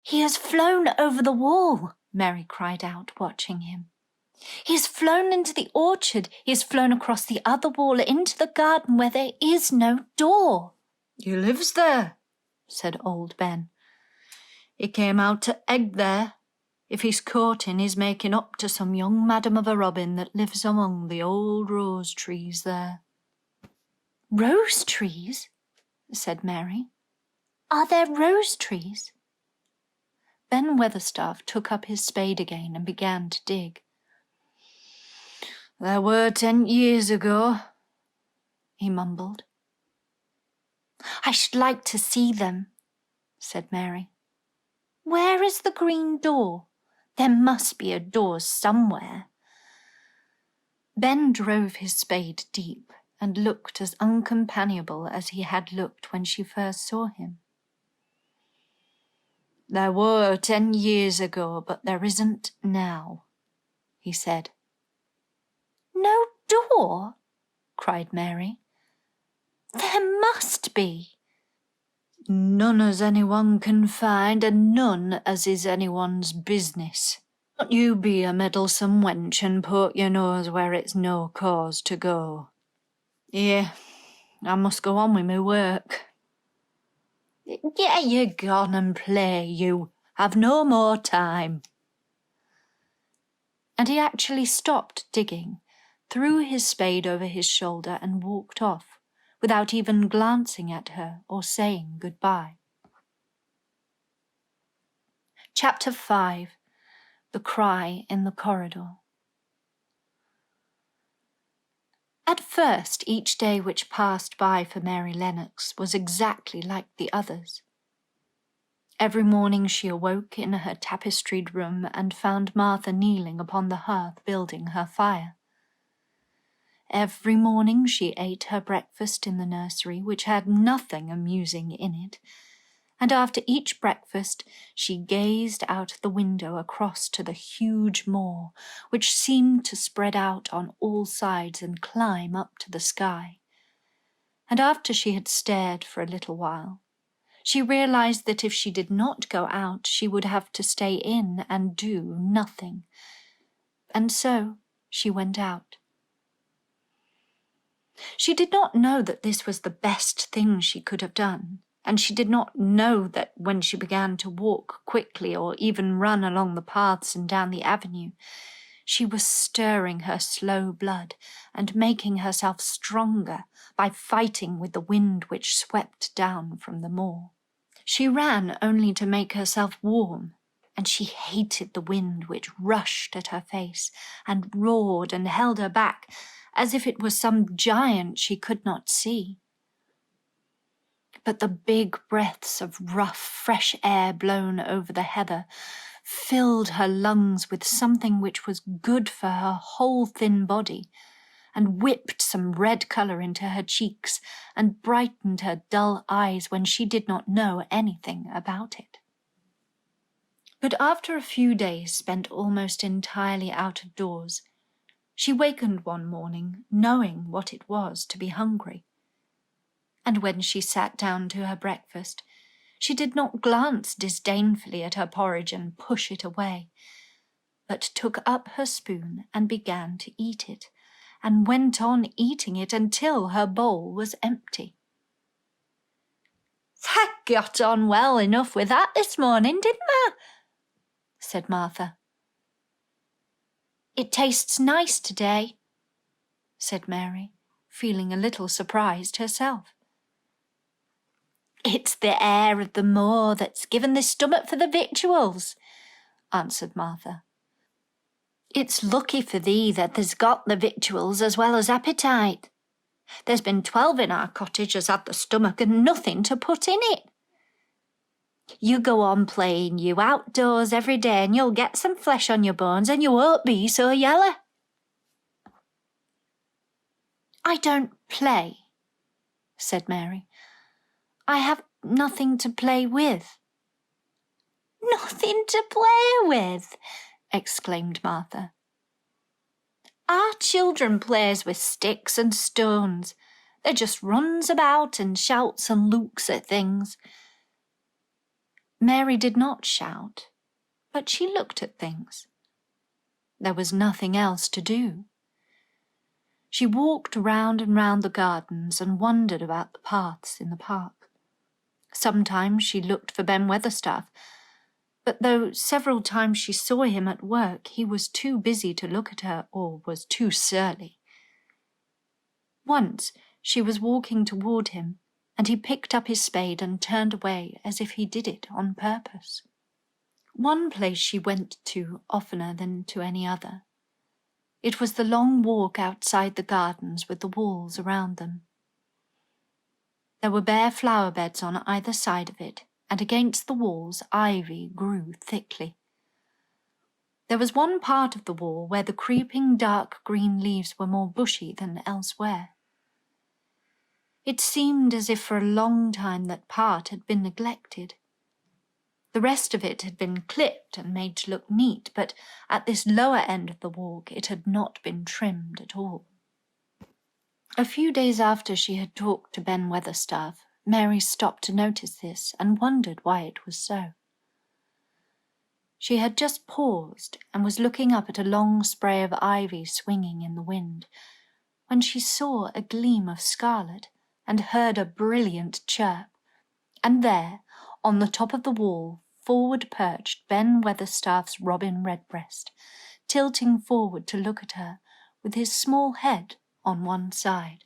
"He has flown over the wall," Mary cried out, watching him. "He has flown into the orchard. He has flown across the other wall into the garden where there is no door." "He lives there," said old Ben. "He came out to egg there. If he's courting, he's making up to some young madam of a robin that lives among the old rose trees there." "Rose trees?" said Mary. "Are there rose trees?" Ben Weatherstaff took up his spade again and began to dig. "There were 10 years ago," he mumbled. "I should like to see them," said Mary. "Where is the green door? There must be a door somewhere." Ben drove his spade deep and looked as uncompanionable as he had looked when she first saw him. "There were 10 years ago, but there isn't now," he said. "No door?" cried Mary. "There must be." "None as anyone can find, and none as is anyone's business. Don't you be a meddlesome wench and poke your nose where it's no cause to go. Here, I must go on with my work." "Get you gone and play, you. I've no more time." And he actually stopped digging, threw his spade over his shoulder and walked off, without even glancing at her or saying goodbye. Chapter 5. The Cry in the Corridor. At first, each day which passed by for Mary Lennox was exactly like the others. Every morning she awoke in her tapestried room and found Martha kneeling upon the hearth building her fire. Every morning she ate her breakfast in the nursery, which had nothing amusing in it, and after each breakfast she gazed out the window across to the huge moor, which seemed to spread out on all sides and climb up to the sky. And after she had stared for a little while, she realized that if she did not go out, she would have to stay in and do nothing. And so she went out. She did not know that this was the best thing she could have done, and she did not know that when she began to walk quickly or even run along the paths and down the avenue, she was stirring her slow blood and making herself stronger by fighting with the wind which swept down from the moor. She ran only to make herself warm, and she hated the wind which rushed at her face and roared and held her back as if it was some giant she could not see. But the big breaths of rough, fresh air blown over the heather filled her lungs with something which was good for her whole thin body, and whipped some red colour into her cheeks and brightened her dull eyes when she did not know anything about it. But after a few days spent almost entirely out of doors, she wakened one morning knowing what it was to be hungry. And when she sat down to her breakfast, she did not glance disdainfully at her porridge and push it away, but took up her spoon and began to eat it, and went on eating it until her bowl was empty. "That got on well enough with that this morning, didn't I?" said Martha. "It tastes nice today," said Mary, feeling a little surprised herself. "It's the air of the moor that's given the stomach for the victuals," answered Martha. "It's lucky for thee that there's got the victuals as well as appetite. There's been 12 in our cottage as had the stomach and nothing to put in it. You go on playing you outdoors every day and you'll get some flesh on your bones and you won't be so yeller." "I don't play," said Mary. "I have nothing to play with." "Nothing to play with!" exclaimed Martha. "Our children plays with sticks and stones. They just runs about and shouts and looks at things. Mary did not shout, but she looked at things. There was nothing else to do. She walked round and round the gardens and wondered about the paths in the park. Sometimes she looked for Ben Weatherstaff, but though several times she saw him at work, he was too busy to look at her or was too surly. Once she was walking toward him, and he picked up his spade and turned away as if he did it on purpose. One place she went to oftener than to any other. It was the long walk outside the gardens with the walls around them. There were bare flower beds on either side of it, and against the walls ivy grew thickly. There was one part of the wall where the creeping dark green leaves were more bushy than elsewhere. It seemed as if for a long time that part had been neglected. The rest of it had been clipped and made to look neat, but at this lower end of the walk it had not been trimmed at all. A few days after she had talked to Ben Weatherstaff, Mary stopped to notice this and wondered why it was so. She had just paused and was looking up at a long spray of ivy swinging in the wind, when she saw a gleam of scarlet and heard a brilliant chirp, and there, on the top of the wall, forward perched Ben Weatherstaff's robin redbreast, tilting forward to look at her with his small head on one side.